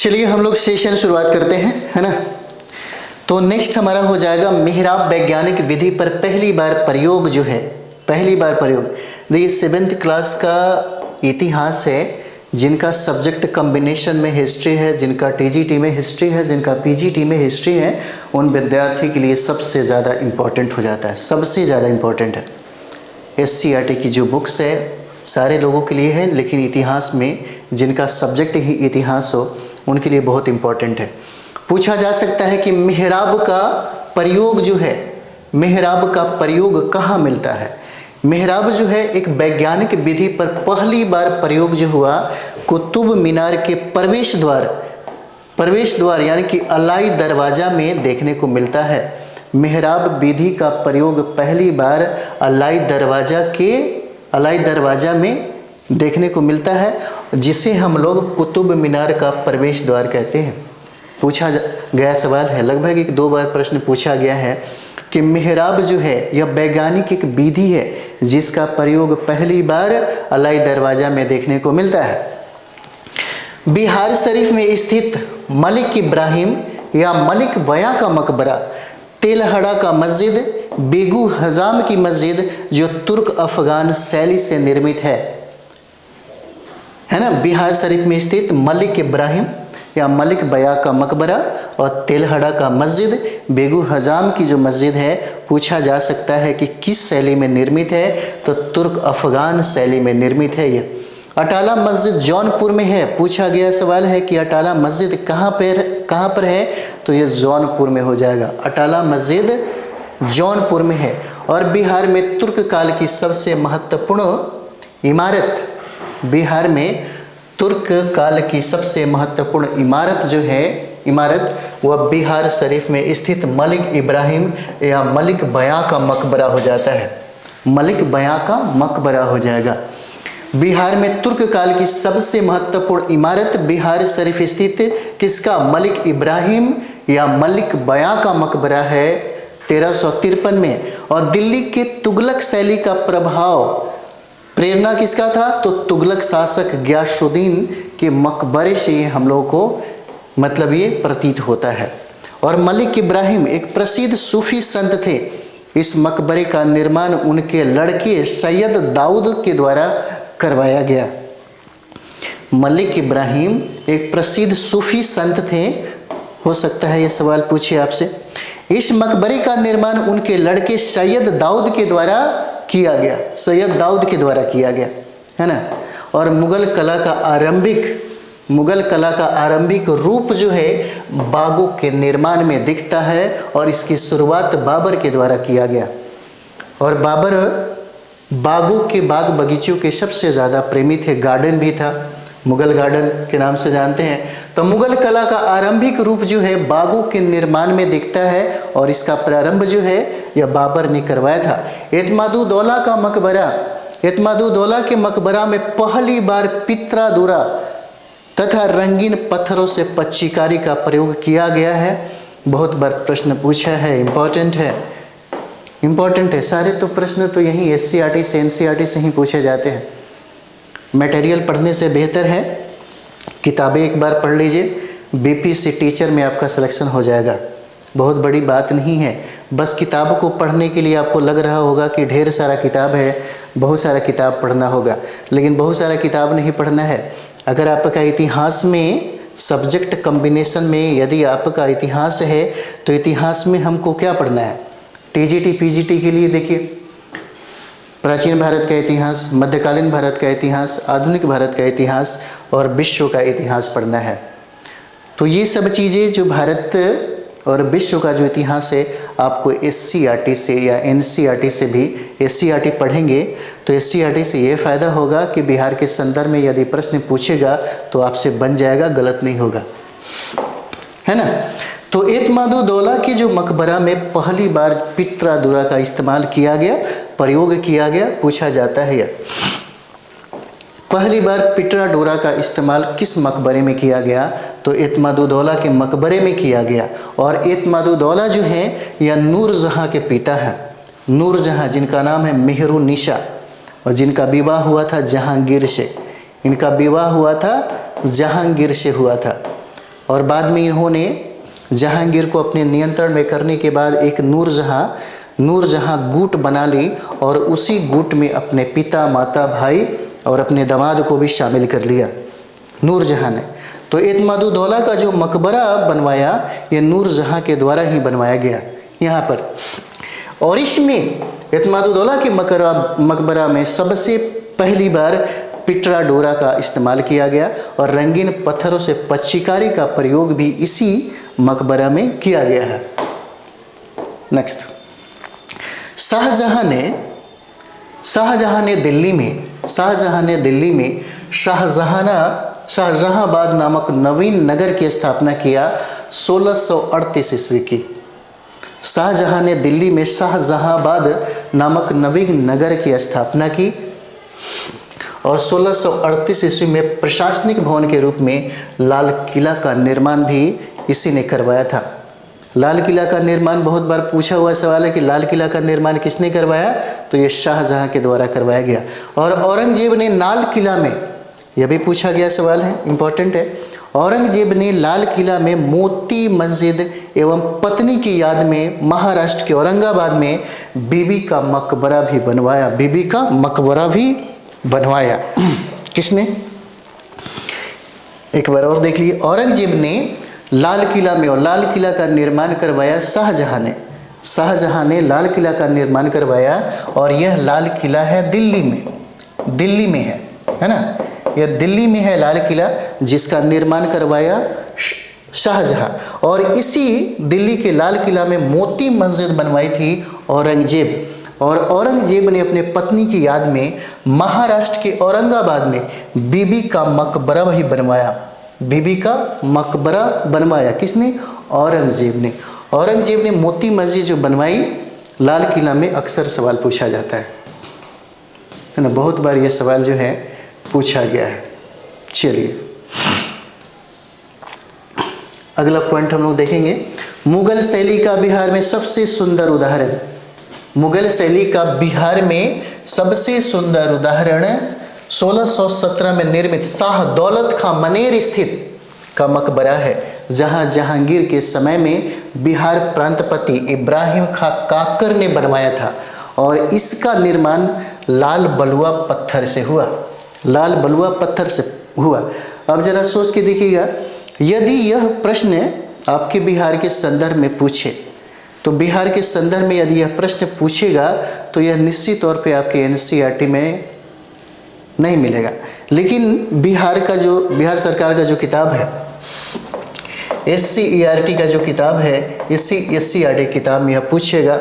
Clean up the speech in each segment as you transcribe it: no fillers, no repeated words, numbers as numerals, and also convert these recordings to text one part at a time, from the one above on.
चलिए हम लोग सेशन शुरुआत करते हैं, है ना। तो नेक्स्ट हमारा हो जाएगा मेहराब वैज्ञानिक विधि पर पहली बार प्रयोग जो है, पहली बार प्रयोग। देखिए 7th क्लास का इतिहास है, जिनका सब्जेक्ट कॉम्बिनेशन में हिस्ट्री है, जिनका टीजीटी में हिस्ट्री है, जिनका पीजीटी में हिस्ट्री है, उन विद्यार्थी के लिए सबसे ज़्यादा इम्पोर्टेंट हो जाता है, सबसे ज़्यादा इम्पोर्टेंट है। एससीईआरटी की जो बुक्स है सारे लोगों के लिए है, लेकिन इतिहास में जिनका सब्जेक्ट ही इतिहास हो उनके लिए बहुत इम्पोर्टेंट है। पूछा जा सकता है कि मेहराब का प्रयोग जो है, मेहराब का प्रयोग कहाँ मिलता है। मेहराब जो है एक वैज्ञानिक विधि पर पहली बार प्रयोग जो हुआ कुतुब मीनार के प्रवेश द्वार यानी कि अलाई दरवाज़ा में देखने को मिलता है। मेहराब विधि का प्रयोग पहली बार अलाई दरवाज़ा में देखने को मिलता है, जिसे हम लोग कुतुब मीनार का प्रवेश द्वार कहते हैं। पूछा गया सवाल है, लगभग 1-2 बार प्रश्न पूछा गया है कि मेहराब जो है यह वैज्ञानिक एक विधि है जिसका प्रयोग पहली बार अलाई दरवाज़ा में देखने को मिलता है। बिहार शरीफ में स्थित मलिक इब्राहिम या मलिक बया का मकबरा, तेलहड़ा का मस्जिद, बेगू हजाम की मस्जिद जो तुर्क अफगान शैली से निर्मित है ना। बिहार शरीफ में स्थित मलिक इब्राहिम या मलिक बया का मकबरा और तेलहड़ा का मस्जिद, बेगू हजाम की जो मस्जिद है, पूछा जा सकता है कि किस शैली में निर्मित है, तो तुर्क अफगान शैली में निर्मित है। ये अटाला मस्जिद जौनपुर में है। पूछा गया सवाल है कि अटाला मस्जिद कहाँ पर है, तो ये जौनपुर में हो जाएगा। अटाला मस्जिद जौनपुर में है। और बिहार में तुर्क काल की सबसे महत्वपूर्ण इमारत, बिहार में तुर्क काल की सबसे महत्वपूर्ण इमारत जो है, वह बिहार शरीफ में स्थित मलिक इब्राहिम या मलिक बया का मकबरा हो जाता है। मलिक बया का मकबरा हो जाएगा। बिहार में तुर्क काल की सबसे महत्वपूर्ण इमारत बिहार शरीफ स्थित किसका, मलिक इब्राहिम या मलिक बया का मकबरा है 1353 में। और दिल्ली के तुगलक शैली का प्रभाव, प्रेरणा किसका था, तो तुगलक शासक गयासुद्दीन के मकबरे से ये हम लोगों को मतलब ये प्रतीत होता है। और मलिक इब्राहिम एक प्रसिद्ध सूफी संत थे। इस मकबरे का निर्माण उनके लड़के सैयद दाऊद के द्वारा करवाया गया। मलिक इब्राहिम एक प्रसिद्ध सूफी संत थे, हो सकता है ये सवाल पूछे आपसे। इस मकबरे का निर्माण उनके लड़के सैयद दाऊद के द्वारा किया गया, सैयद दाऊद के द्वारा किया गया, है ना। और मुगल कला का आरंभिक रूप जो है बागों के निर्माण में दिखता है, और इसकी शुरुआत बाबर के द्वारा किया गया। और बाबर बागों के बाग बगीचों के सबसे ज़्यादा प्रेमी थे। गार्डन भी था, मुगल गार्डन के नाम से जानते हैं। तो मुगल कला का आरंभिक रूप जो है बागों के निर्माण में दिखता है, और इसका प्रारंभ जो है यह बाबर ने करवाया था। एतमादुद्दौला का मकबरा, एतमादुद्दौला के मकबरा में पहली बार पित्रा दूरा तथा रंगीन पत्थरों से पच्चीकारी का प्रयोग किया गया है। बहुत बार प्रश्न पूछा है, इम्पोर्टेंट है। सारे तो प्रश्न तो यही एससीईआरटी से एनसीईआरटी से ही पूछे जाते हैं। मटेरियल पढ़ने से बेहतर है किताबें एक बार पढ़ लीजिए, बीपीसी टीचर में आपका सिलेक्शन हो जाएगा। बहुत बड़ी बात नहीं है। बस किताबों को पढ़ने के लिए आपको लग रहा होगा कि ढेर सारा किताब है, बहुत सारा किताब पढ़ना होगा, लेकिन बहुत सारा किताब नहीं पढ़ना है। अगर आपका इतिहास में सब्जेक्ट कॉम्बिनेशन में यदि आपका इतिहास है, तो इतिहास में हमको क्या पढ़ना है, टीजीटी पीजीटी के लिए देखिए प्राचीन भारत का इतिहास, मध्यकालीन भारत का इतिहास, आधुनिक भारत का इतिहास और विश्व का इतिहास पढ़ना है। तो ये सब चीज़ें जो भारत और विश्व का जो इतिहास है आपको एससीईआरटी से या एनसीईआरटी से भी, एससीईआरटी पढ़ेंगे तो एससीईआरटी से ये फ़ायदा होगा कि बिहार के संदर्भ में यदि प्रश्न पूछेगा तो आपसे बन जाएगा, गलत नहीं होगा, है ना। तो एतमादुद्दौला के जो मकबरा में पहली बार पित्रा दूरा का इस्तेमाल किया गया, प्रयोग किया गया, पूछा जाता है यह पहली बार पित्रा डोरा का इस्तेमाल किस मकबरे में किया गया, तो एतमादुद्दौला के मकबरे में किया गया। और एतमादुद्दौला जो है यह नूरजहाँ के पिता है। नूरजहाँ जिनका नाम है मेहरुन्निसा और जिनका विवाह हुआ था जहांगीर से, इनका विवाह हुआ था जहांगीर से हुआ था। और बाद में इन्होंने जहांगीर को अपने नियंत्रण में करने के बाद एक नूरजहां गुट बना ली और उसी गुट में अपने पिता, माता, भाई और अपने दामाद को भी शामिल कर लिया नूरजहां ने। तो एतमादुद्दौला का जो मकबरा बनवाया ये नूरजहां के द्वारा ही बनवाया गया यहाँ पर। और इसमें एतमादुद्दौला के मकबरा में सबसे पहली बार पिटरा डोरा का इस्तेमाल किया गया और रंगीन पत्थरों से पच्चीकारी का प्रयोग भी इसी मकबरा में किया गया है। नेक्स्ट, शाहजहां ने दिल्ली में शाहजहांबाद नामक नवीन नगर की स्थापना किया 1638 ईस्वी की। शाहजहां ने दिल्ली में शाहजहांबाद नामक नवीन नगर की स्थापना की और 1638 ईस्वी में प्रशासनिक भवन के रूप में लाल किला का निर्माण भी इसी ने करवाया था। लाल किला का निर्माण बहुत बार पूछा हुआ सवाल है कि लाल किला का निर्माण किसने करवाया, तो ये शाहजहां के द्वारा करवाया गया। और औरंगजेब ने लाल किला में, यह भी पूछा गया सवाल है, इंपॉर्टेंट है, औरंगजेब ने लाल किला में मोती मस्जिद एवं पत्नी की याद में महाराष्ट्र के औरंगाबाद में बीबी का मकबरा भी बनवाया। किसने, एक बार और देख लीजिए, औरंगजेब ने लाल किला में, और लाल किला का निर्माण करवाया शाहजहां ने लाल किला का निर्माण करवाया। और यह लाल किला है दिल्ली में है ना, यह दिल्ली में है लाल किला जिसका निर्माण करवाया शाहजहां। और इसी दिल्ली के लाल किला में मोती मस्जिद बनवाई थी औरंगजेब। और औरंगजेब ने अपने पत्नी की याद में महाराष्ट्र के औरंगाबाद में बीबी का मकबरा भी बनवाया। किसने, औरंगजेब ने मोती मस्जिद जो बनवाई लाल किला में, अक्सर सवाल पूछा जाता है ना, बहुत बार यह सवाल जो है पूछा गया है। चलिए अगला पॉइंट हम लोग देखेंगे, मुगल शैली का बिहार में सबसे सुंदर उदाहरण। मुगल शैली का बिहार में सबसे सुंदर उदाहरण 1617 में निर्मित शाह दौलत खां मनेर स्थित का मकबरा है, जहां जहांगीर के समय में बिहार प्रांतपति इब्राहिम खां काकर ने बनवाया था। और इसका निर्माण लाल बलुआ पत्थर से हुआ। अब जरा सोच के देखिएगा, यदि यह प्रश्न आपके बिहार के संदर्भ में पूछे, तो बिहार के संदर्भ में यदि यह प्रश्न पूछेगा तो यह निश्चित तौर पे आपके एनसीईआरटी में नहीं मिलेगा। लेकिन बिहार सरकार का जो किताब है, एससीईआरटी का जो किताब है, एससीईआरटी किताब में यह पूछेगा,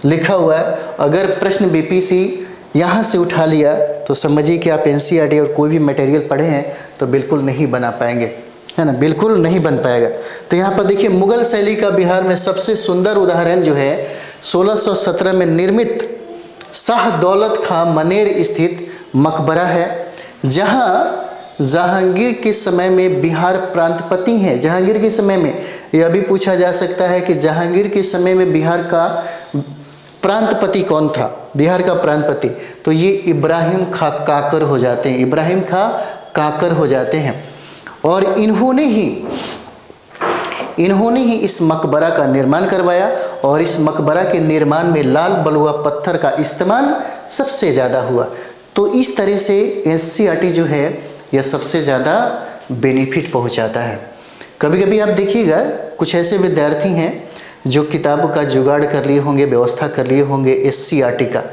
लिखा हुआ है। अगर प्रश्न बीपीसी यहाँ से उठा लिया तो समझिए कि आप एनसीईआरटी और कोई भी मटेरियल पढ़े हैं तो बिल्कुल नहीं बना पाएंगे, है ना, बिल्कुल नहीं बन पाएगा। तो यहाँ पर देखिए, मुगल शैली का बिहार में सबसे सुंदर उदाहरण जो है 1617 में निर्मित शाह दौलत खां मनेर स्थित मकबरा है, जहाँ जहांगीर के समय में बिहार प्रांतपति हैं। जहांगीर के समय में यह भी पूछा जा सकता है कि जहांगीर के समय में बिहार का प्रांतपति कौन था, बिहार का प्रांतपति, तो ये इब्राहिम खां काकर हो जाते हैं। और इन्होंने ही इस मकबरा का निर्माण करवाया। और इस मकबरा के निर्माण में लाल बलुआ पत्थर का इस्तेमाल सबसे ज़्यादा हुआ। तो इस तरह से एनसीईआरटी जो है यह सबसे ज़्यादा बेनिफिट पहुंचाता है। कभी कभी आप देखिएगा, कुछ ऐसे विद्यार्थी हैं जो किताबों का जुगाड़ कर लिए होंगे, व्यवस्था कर लिए होंगे एससीईआरटी का,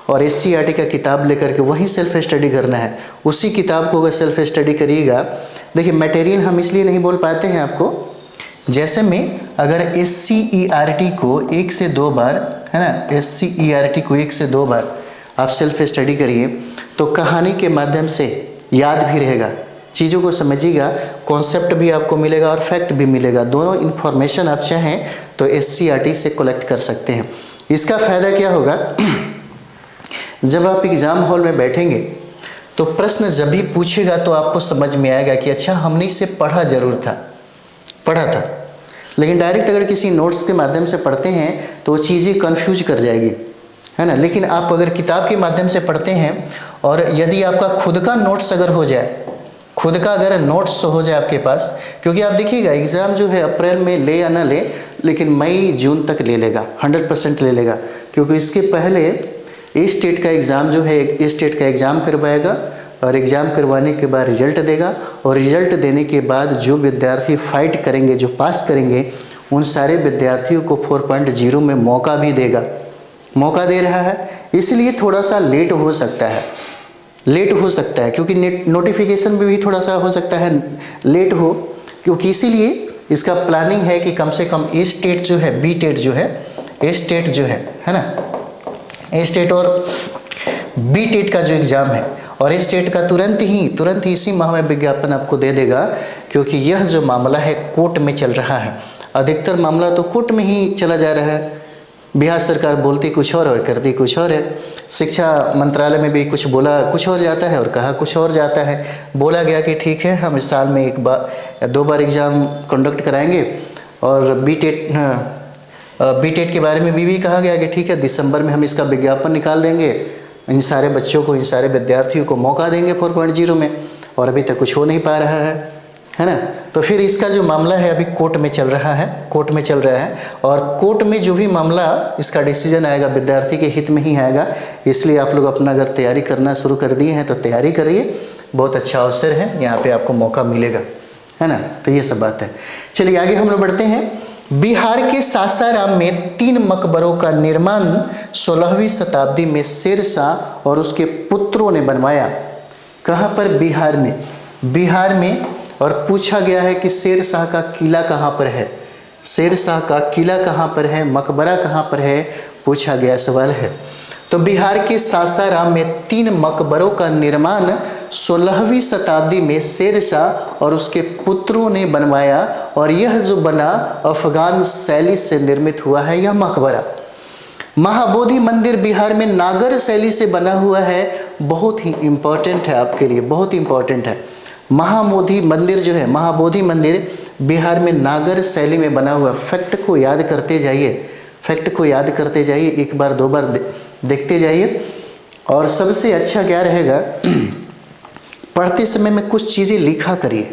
और एससीईआरटी का किताब लेकर के वहीं सेल्फ स्टडी करना है। उसी किताब को अगर सेल्फ स्टडी करिएगा, देखिए मटेरियल हम इसलिए नहीं बोल पाते हैं आपको, जैसे में अगर एससीईआरटी को 1 से 2 बार, है ना, एससीईआरटी को 1 से 2 बार आप सेल्फ स्टडी करिए तो कहानी के माध्यम से याद भी रहेगा, चीज़ों को समझिएगा, कॉन्सेप्ट भी आपको मिलेगा और फैक्ट भी मिलेगा। दोनों इन्फॉर्मेशन आप चाहें तो एससीईआरटी से कलेक्ट कर सकते हैं। इसका फ़ायदा क्या होगा, जब आप एग्ज़ाम हॉल में बैठेंगे तो प्रश्न जब भी पूछेगा तो आपको समझ में आएगा कि अच्छा हमने इसे पढ़ा था, लेकिन डायरेक्ट अगर किसी नोट्स के माध्यम से पढ़ते हैं तो वो चीज़ें कन्फ्यूज कर जाएगी, है ना। लेकिन आप अगर किताब के माध्यम से पढ़ते हैं और यदि आपका खुद का नोट्स अगर हो जाए, खुद का अगर नोट्स हो जाए आपके पास, क्योंकि आप देखिएगा एग्ज़ाम जो है अप्रैल में ले या ना ले, लेकिन मई जून तक ले लेगा, 100% ले लेगा, क्योंकि इसके पहले ए स्टेट का एग्ज़ाम जो है, ए स्टेट का एग्ज़ाम करवाएगा और एग्ज़ाम करवाने के बाद रिजल्ट देगा, और रिजल्ट देने के बाद जो विद्यार्थी फाइट करेंगे, जो पास करेंगे, उन सारे विद्यार्थियों को 4.0 में मौका भी देगा, मौका दे रहा है। इसलिए थोड़ा सा लेट हो सकता है, लेट हो सकता है, क्योंकि नोटिफिकेशन में भी थोड़ा सा हो सकता है लेट हो, क्योंकि इसीलिए इसका प्लानिंग है कि कम से कम ए स्टेट जो है, बी टेट जो है, ए स्टेट जो है ना, ए स्टेट और बी टेट का जो एग्ज़ाम है, और ए स्टेट का तुरंत ही इसी माह में विज्ञापन आपको दे देगा, क्योंकि यह जो मामला है कोर्ट में चल रहा है। अधिकतर मामला तो कोर्ट में ही चला जा रहा है। बिहार सरकार बोलती कुछ और करती कुछ और है। शिक्षा मंत्रालय में भी कुछ बोला कुछ और जाता है और कहा कुछ और जाता है। बोला गया कि ठीक है, हम इस साल में 1 बार या 2 बार एग्ज़ाम कंडक्ट कराएंगे, और बी टेट के बारे में भी कहा गया कि ठीक है, दिसंबर में हम इसका विज्ञापन निकाल देंगे, इन सारे बच्चों को, इन सारे विद्यार्थियों को मौका देंगे 4.0 में, और अभी तक कुछ हो नहीं पा रहा है ना। तो फिर इसका जो मामला है अभी कोर्ट में चल रहा है, कोर्ट में चल रहा है, और कोर्ट में जो भी मामला इसका डिसीजन आएगा विद्यार्थी के हित में ही आएगा। इसलिए आप लोग अपना अगर तैयारी करना शुरू कर दिए हैं तो तैयारी करिए, बहुत अच्छा अवसर है, यहाँ पे आपको मौका मिलेगा, है ना। तो ये सब बात है। चलिए आगे हम लोग बढ़ते हैं। बिहार के सासाराम में 3 मकबरों का निर्माण 16वीं शताब्दी में शेरशाह और उसके पुत्रों ने बनवाया। कहाँ पर? बिहार में, बिहार में। और पूछा गया है कि शेरशाह का किला कहाँ पर है, शेरशाह का किला कहाँ पर है, मकबरा कहाँ पर है, पूछा गया सवाल है। तो बिहार के सासाराम में 3 मकबरों का निर्माण 16वीं शताब्दी में शेरशाह और उसके पुत्रों ने बनवाया, और यह जो बना अफगान शैली से निर्मित हुआ है यह मकबरा। महाबोधि मंदिर बिहार में नागर शैली से बना हुआ है, बहुत ही इम्पोर्टेंट है आपके लिए, बहुत इम्पोर्टेंट है। महाबोधि मंदिर जो है, महाबोधि मंदिर बिहार में नागर शैली में बना हुआ। फैक्ट को याद करते जाइए, फैक्ट को याद करते जाइए, 1 बार 2 बार देखते जाइए। और सबसे अच्छा क्या रहेगा, पढ़ते समय में कुछ चीज़ें लिखा करिए,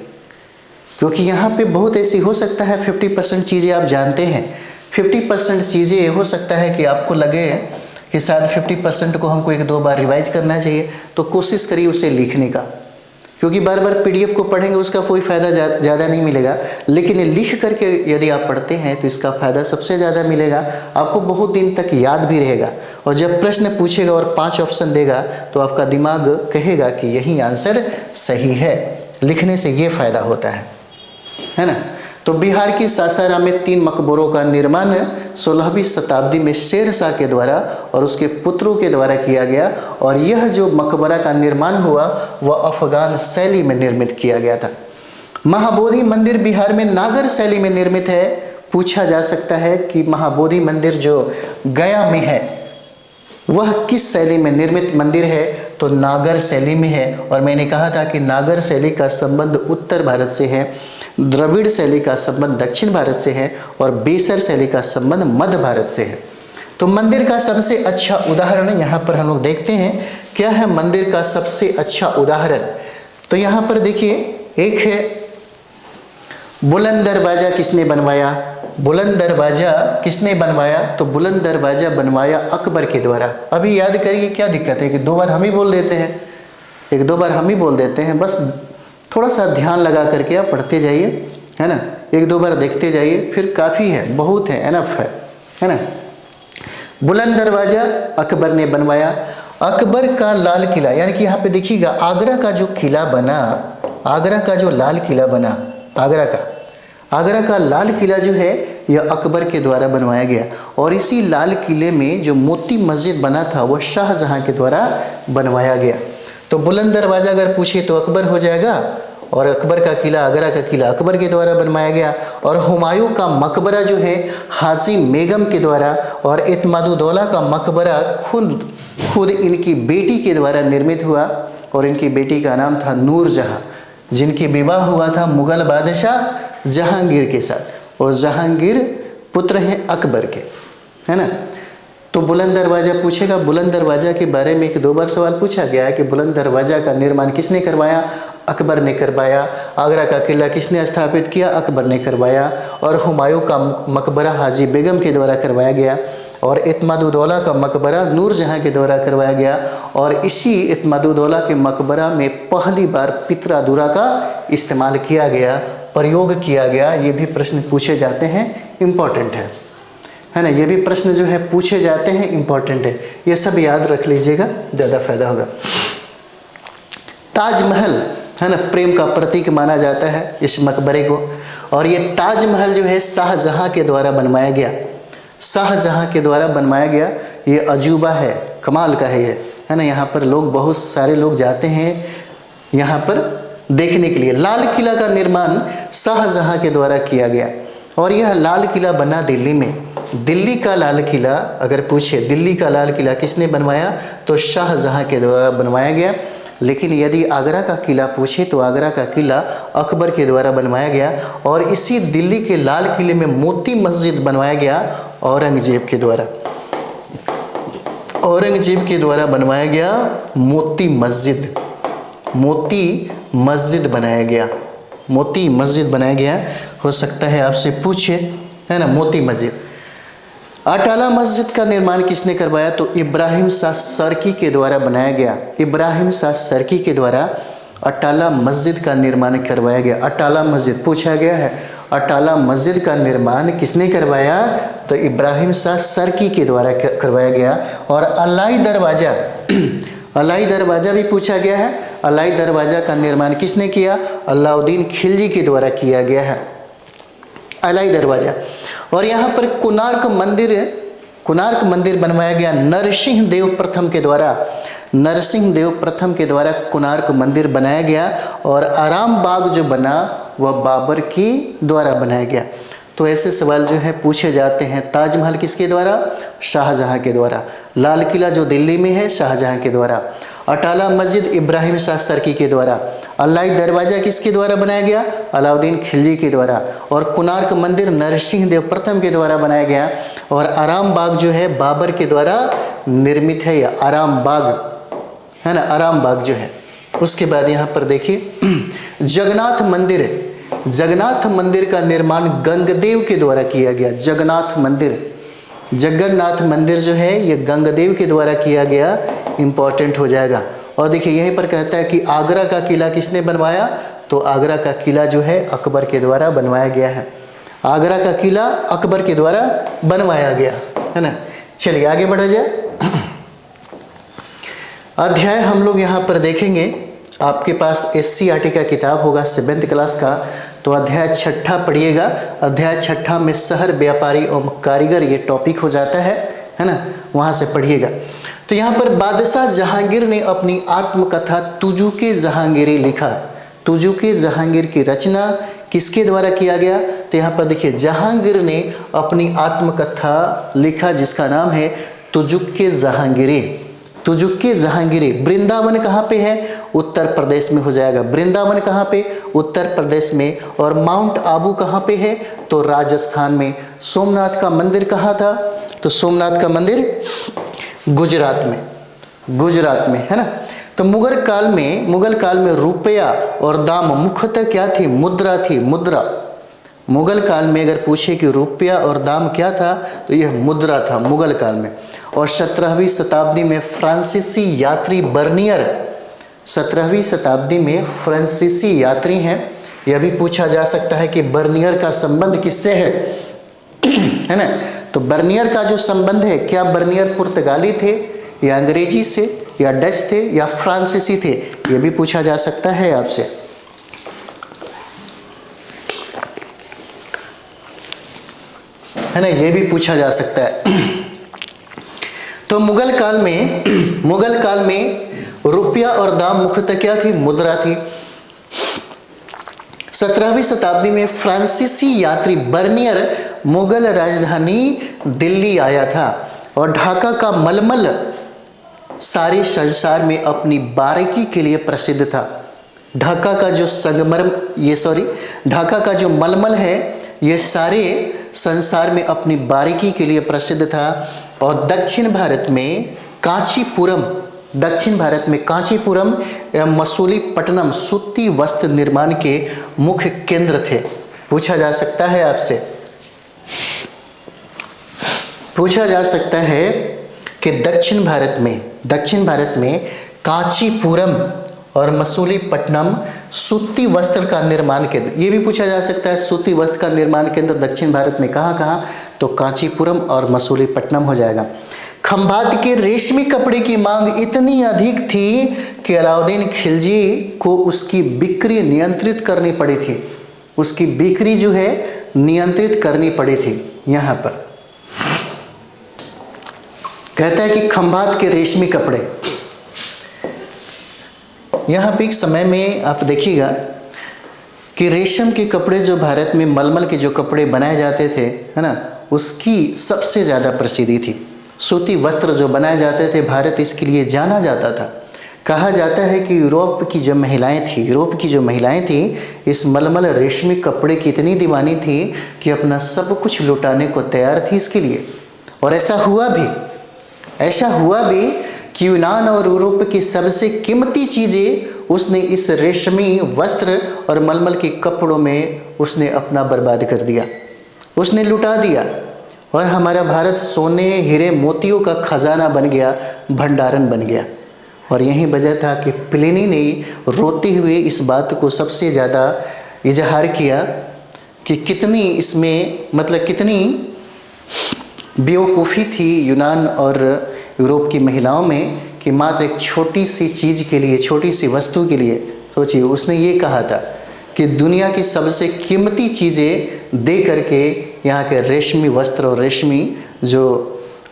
क्योंकि यहाँ पे बहुत ऐसी हो सकता है 50% चीज़ें आप जानते हैं, 50% चीज़ें हो सकता है कि आपको लगे कि शायद 50% को हमको 1-2 बार रिवाइज करना चाहिए। तो कोशिश करिए उसे लिखने का, क्योंकि बार बार PDF को पढ़ेंगे उसका कोई फ़ायदा ज़्यादा नहीं मिलेगा, लेकिन लिख करके यदि आप पढ़ते हैं तो इसका फ़ायदा सबसे ज़्यादा मिलेगा, आपको बहुत दिन तक याद भी रहेगा। और जब प्रश्न पूछेगा और 5 ऑप्शन देगा तो आपका दिमाग कहेगा कि यही आंसर सही है। लिखने से ये फ़ायदा होता है ना। तो बिहार की सासाराम में 3 मकबरों का निर्माण 16वीं शताब्दी में शेरशाह के द्वारा और उसके पुत्रों के द्वारा किया गया, और यह जो मकबरा का निर्माण हुआ वह अफगान शैली में निर्मित किया गया था। महाबोधि मंदिर बिहार में नागर शैली में निर्मित है। पूछा जा सकता है कि महाबोधि मंदिर जो गया में है वह किस शैली में निर्मित मंदिर है, तो नागर शैली में है। और मैंने कहा था कि नागर शैली का संबंध उत्तर भारत से है, द्रविड़ शैली का संबंध दक्षिण भारत से है, और बेसर शैली का संबंध मध्य भारत से है। तो मंदिर का सबसे अच्छा उदाहरण यहाँ पर हम लोग देखते हैं, क्या है मंदिर का सबसे अच्छा उदाहरण। तो यहाँ पर देखिए, एक है बुलंद दरवाज़ा किसने बनवाया, बुलंद दरवाज़ा किसने बनवाया, तो बुलंद दरवाज़ा बनवाया अकबर के द्वारा। अभी याद करिए, क्या दिक्कत है कि 2 बार हम ही बोल देते हैं, 1-2 बार हम ही बोल देते हैं, बस थोड़ा सा ध्यान लगा करके आप पढ़ते जाइए, है ना। 1-2 बार देखते जाइए, फिर काफ़ी है, बहुत है, एनफ है ना। बुलंद दरवाज़ा अकबर ने बनवाया। अकबर का लाल किला, यानी कि यहाँ पे देखिएगा आगरा का जो किला बना, आगरा का जो लाल किला बना, आगरा का लाल किला जो है यह अकबर के द्वारा बनवाया गया। और इसी लाल किले में जो मोती मस्जिद बना था वह शाहजहां के द्वारा बनवाया गया। तो बुलंद दरवाज़ा अगर पूछे तो अकबर हो जाएगा, और अकबर का किला, आगरा का किला अकबर के द्वारा बनवाया गया। और हुमायूं का मकबरा जो है हाजी बेगम के द्वारा, और इत्मादुद्दौला का मकबरा खुद इनकी बेटी के द्वारा निर्मित हुआ, और इनकी बेटी का नाम था नूरजहां, जिनकी विवाह हुआ था मुग़ल बादशाह जहांगीर के साथ, और जहांगीर पुत्र हैं अकबर के, है ना। तो बुलंद दरवाज़ा पूछेगा, बुलंद दरवाज़ा के बारे में 1-2 बार सवाल पूछा गया है कि बुलंद दरवाज़ा का निर्माण किसने करवाया, अकबर ने करवाया। आगरा का किला किसने स्थापित किया? अकबर ने करवाया। और हुमायूं का मकबरा हाजी बेगम के द्वारा करवाया गया। और इत्माद-उद-दौला का मकबरा नूरजहां के द्वारा करवाया गया। और इसी इत्माद-उद-दौला के मकबरा में पहली बार पितरा-दुरा का इस्तेमाल किया गया, प्रयोग किया गया। ये भी प्रश्न पूछे जाते हैं, इम्पॉर्टेंट है ना। ये भी प्रश्न जो है पूछे जाते हैं, इम्पॉर्टेंट है। ये सब याद रख लीजिएगा, ज़्यादा फायदा होगा। ताजमहल है ना, प्रेम का प्रतीक माना जाता है इस मकबरे को। और ये ताजमहल जो है शाहजहां के द्वारा बनवाया गया, शाहजहां के द्वारा बनवाया गया। ये अजूबा है, कमाल का है ये, है ना। यहाँ पर लोग, बहुत सारे लोग जाते हैं यहाँ पर देखने के लिए। लाल किला का निर्माण शाहजहां के द्वारा किया गया। और यह लाल किला बना दिल्ली में। दिल्ली का लाल किला अगर पूछे, दिल्ली का लाल किला किसने बनवाया? तो शाहजहां के द्वारा बनवाया गया। लेकिन यदि आगरा का किला पूछे तो आगरा का किला अकबर के द्वारा बनवाया गया। और इसी दिल्ली के लाल किले में मोती मस्जिद बनवाया गया औरंगजेब के द्वारा। औरंगजेब के द्वारा बनवाया गया मोती मस्जिद, मोती मस्जिद बनाया गया, मोती मस्जिद बनाया गया। हो सकता है आपसे पूछे, है ना, मोती मस्जिद। अटाला मस्जिद का निर्माण किसने करवाया? तो इब्राहिम शाह सरकी के द्वारा बनाया गया। इब्राहिम शाह सरकी के द्वारा अटाला मस्जिद का निर्माण करवाया गया। अटाला मस्जिद पूछा गया है, अटाला मस्जिद का निर्माण किसने करवाया? तो इब्राहिम शाह सरकी के द्वारा करवाया गया। और अलाई दरवाज़ा, अलाई दरवाज़ा भी पूछा गया है। अलाई दरवाज़ा का निर्माण किसने किया? अलाउद्दीन खिलजी के द्वारा किया गया है, अलाई दरवाज़ा। और यहाँ पर कोणार्क मंदिर बनवाया गया नरसिंह देव प्रथम के द्वारा। नरसिंह देव प्रथम के द्वारा कोणार्क मंदिर बनाया गया। और आराम बाग जो बना वह बाबर के द्वारा बनाया गया। तो ऐसे सवाल जो है पूछे जाते हैं। ताजमहल किसके द्वारा? शाहजहां के द्वारा। लाल किला जो दिल्ली में है, शाहजहां के द्वारा। अटाला मस्जिद इब्राहिम शाह सरकी के द्वारा। अलाई दरवाज़ा किसके द्वारा बनाया गया? अलाउद्दीन खिलजी के द्वारा। और कोणार्क मंदिर नरसिंह देव प्रथम के द्वारा बनाया गया। और आराम बाग जो है बाबर के द्वारा निर्मित है, या आराम बाग, है ना, आराम बाग जो है। उसके बाद यहाँ पर देखिए जगन्नाथ मंदिर, जगन्नाथ मंदिर का निर्माण गंगदेव के द्वारा किया गया। जगन्नाथ मंदिर, जगन्नाथ मंदिर जो है ये गंगदेव के द्वारा किया गया, इंपॉर्टेंट हो जाएगा। और देखिए यहीं पर कहता है कि आगरा का किला किसने बनवाया? तो आगरा का किला जो है अकबर के द्वारा बनवाया गया है। आगरा का किला अकबर के द्वारा बनवाया गया, है ना। चलिए आगे बढ़ा जाए। अध्याय हम लोग यहाँ पर देखेंगे। आपके पास SCERT का किताब होगा 7th क्लास का, तो अध्याय 6 पढ़िएगा। अध्याय 6 में शहर, व्यापारी और कारीगर ये टॉपिक हो जाता है ना, वहाँ से पढ़िएगा। तो यहाँ पर बादशाह जहांगीर ने अपनी आत्मकथा तुजुके जहांगीरी लिखा। तुजुके जहांगीर की रचना किसके द्वारा किया गया? तो यहाँ पर देखिए जहांगीर ने अपनी आत्मकथा लिखा जिसका नाम है तुजुके जहांगीरी। तुजुके जहांगीरी। वृंदावन कहाँ पे है? उत्तर प्रदेश में हो जाएगा। वृंदावन कहाँ पे? उत्तर प्रदेश में। और माउंट आबू कहाँ पे है? तो राजस्थान में। सोमनाथ का मंदिर कहाँ था? तो सोमनाथ का मंदिर गुजरात में, गुजरात में, है ना। तो मुगल काल में रुपया और दाम मुख्यतः क्या थी? मुद्रा थी, मुद्रा। मुगल काल में अगर पूछे कि रुपया और दाम क्या था, तो यह मुद्रा था मुगल काल में। और 17वीं शताब्दी में फ्रांसीसी यात्री बर्नियर, 17वीं शताब्दी में फ्रांसीसी यात्री हैं। यह भी पूछा जा सकता है कि बर्नियर का संबंध किससे है ना। तो बर्नियर का जो संबंध है, क्या बर्नियर पुर्तगाली थे या अंग्रेजी से या डच थे या फ्रांसीसी थे? यह भी पूछा जा सकता है आपसे, है ना, यह भी पूछा जा सकता है। तो मुगल काल में रुपया और दाम मुख्यतः क्या थी? मुद्रा थी। 17वीं शताब्दी में फ्रांसीसी यात्री बर्नियर मुगल राजधानी दिल्ली आया था। और ढाका का मलमल सारे संसार में अपनी बारीकी के लिए प्रसिद्ध था। ढाका का जो ढाका का जो मलमल है ये सारे संसार में अपनी बारीकी के लिए प्रसिद्ध था। और दक्षिण भारत में कांचीपुरम, दक्षिण भारत में कांचीपुरम एवं मसूलीपट्टनम सूती वस्त्र निर्माण के मुख्य केंद्र थे। पूछा जा सकता है आपसे, पूछा जा सकता है कि दक्षिण भारत में कांचीपुरम और मसूलीपट्टनम सूती वस्त्र का निर्माण केंद्र, ये भी पूछा जा सकता है सूती वस्त्र का निर्माण केंद्र दक्षिण भारत में कहाँ कहाँ, तो कांचीपुरम और मसूलीपट्टनम हो जाएगा। खंभात के रेशमी कपड़े की मांग इतनी अधिक थी कि अलाउद्दीन खिलजी को उसकी बिक्री नियंत्रित करनी पड़ी थी। उसकी बिक्री जो है नियंत्रित करनी पड़ी थी। यहाँ पर कहता है कि खंभात के रेशमी कपड़े, यहाँ पे एक समय में आप देखिएगा कि रेशम के कपड़े जो भारत में मलमल के जो कपड़े बनाए जाते थे, है ना, उसकी सबसे ज़्यादा प्रसिद्धि थी। सूती वस्त्र जो बनाए जाते थे, भारत इसके लिए जाना जाता था। कहा जाता है कि यूरोप की जो महिलाएं थी इस मलमल रेशमी कपड़े की इतनी दीवानी थी कि अपना सब कुछ लुटाने को तैयार थी इसके लिए। और ऐसा हुआ भी कि यूनान और यूरोप की सबसे कीमती चीज़ें उसने इस रेशमी वस्त्र और मलमल के कपड़ों में उसने अपना बर्बाद कर दिया, उसने लुटा दिया। और हमारा भारत सोने हीरे मोतियों का खजाना बन गया, भंडारण बन गया। और यही वजह था कि प्लिनी ने रोते हुए इस बात को सबसे ज़्यादा इजहार किया कि कितनी इसमें कितनी बेवकूफ़ी थी यूनान और यूरोप की महिलाओं में कि मात्र एक छोटी सी चीज़ के लिए, छोटी सी वस्तु के लिए, सोचिए उसने ये कहा था कि दुनिया की सबसे कीमती चीज़ें दे करके यहाँ के रेशमी वस्त्र और रेशमी जो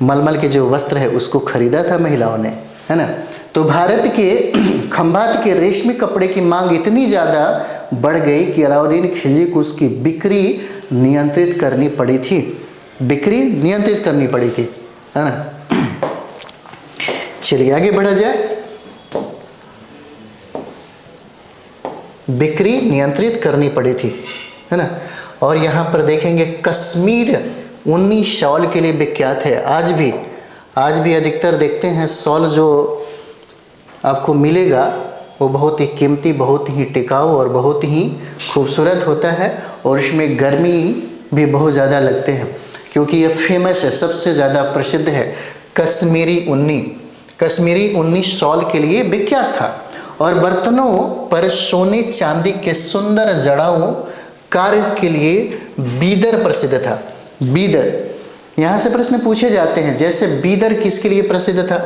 मलमल के जो वस्त्र है उसको खरीदा था महिलाओं ने, है ना। तो भारत के खंभात के रेशमी कपड़े की मांग इतनी ज़्यादा बढ़ गई कि अलाउद्दीन खिलजी को उसकी बिक्री नियंत्रित करनी पड़ी थी, है ना। चलिए आगे बढ़ा जाए। बिक्री नियंत्रित करनी पड़ी थी, है ना। और यहाँ पर देखेंगे कश्मीर ऊनी शॉल के लिए विख्यात है। आज भी अधिकतर देखते हैं शॉल जो आपको मिलेगा वो बहुत ही कीमती, बहुत ही टिकाऊ और बहुत ही खूबसूरत होता है। और इसमें गर्मी भी बहुत ज़्यादा लगते हैं क्योंकि ये फेमस है, सबसे ज़्यादा प्रसिद्ध है। कश्मीरी ऊनी शॉल के लिए विख्यात था। और बर्तनों पर सोने चांदी के सुंदर जड़ाऊ कार्य के लिए बीदर प्रसिद्ध था। बीदर, यहाँ से प्रश्न पूछे जाते हैं, जैसे बीदर किसके लिए प्रसिद्ध था?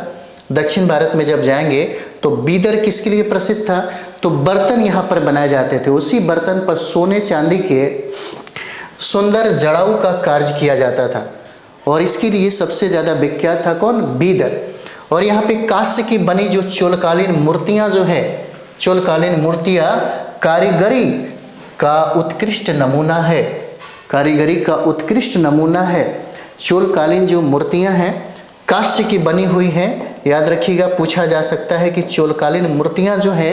दक्षिण भारत में जब जाएंगे तो बीदर किसके लिए प्रसिद्ध था? तो बर्तन यहाँ पर बनाए जाते थे, उसी बर्तन पर सोने चांदी के सुंदर जड़ाऊ का कार्य किया जाता था। और इसके लिए सबसे ज़्यादा विख्यात था कौन? बीदर। और यहाँ पे कांस्य की बनी जो चोलकालीन मूर्तियाँ जो है, चोलकालीन मूर्तियाँ कारीगरी का उत्कृष्ट नमूना है। चोलकालीन जो मूर्तियाँ हैं कांस्य की बनी हुई हैं। याद रखिएगा, पूछा जा सकता है कि चोलकालीन मूर्तियाँ जो है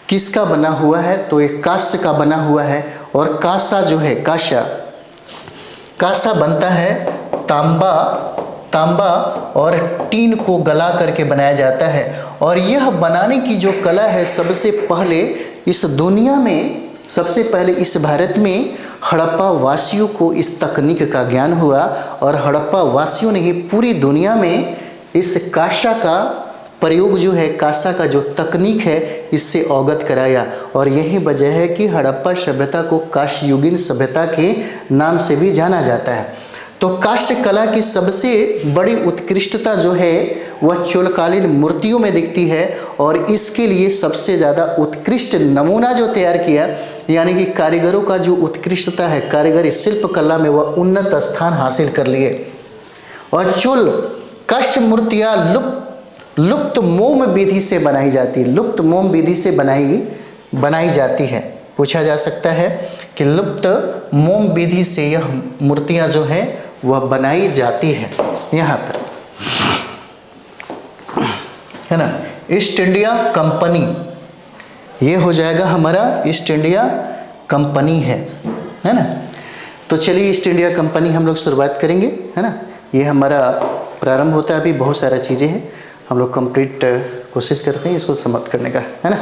किसका बना हुआ है? तो ये कांस्य का बना हुआ है। और कांसा जो है, कांसा बनता है तांबा और टीन को गला करके बनाया जाता है। और यह बनाने की जो कला है, सबसे पहले इस दुनिया में, सबसे पहले इस भारत में हड़प्पा वासियों को इस तकनीक का ज्ञान हुआ। और हड़प्पा वासियों ने ही पूरी दुनिया में इस कांसा का प्रयोग जो है, कांसा का जो तकनीक है, इससे अवगत कराया। और यही वजह है कि हड़प्पा सभ्यता को कांस्ययुगीन सभ्यता के नाम से भी जाना जाता है। तो कांस्य कला की सबसे बड़ी उत्कृष्टता जो है वह चोलकालीन मूर्तियों में दिखती है। और इसके लिए सबसे ज़्यादा उत्कृष्ट नमूना जो तैयार किया, यानी कि कारीगरों का जो उत्कृष्टता है, कारीगरी शिल्प कला में वह उन्नत स्थान हासिल कर लिए। और कांस्य मूर्तियाँ लुप्त मोम विधि से बनाई जाती है। पूछा जा सकता है कि लुप्त मोम विधि से यह मूर्तियाँ जो है वह बनाई जाती है। यहाँ पर है ना, ईस्ट इंडिया कंपनी, ये हो जाएगा हमारा ईस्ट इंडिया कंपनी है ना। तो चलिए ईस्ट इंडिया कंपनी हम लोग शुरुआत करेंगे, है ना। ये हमारा प्रारंभ होता है, अभी बहुत सारा चीज़ें हैं। हम लोग कंप्लीट कोशिश करते हैं इसको समाप्त करने का, है ना।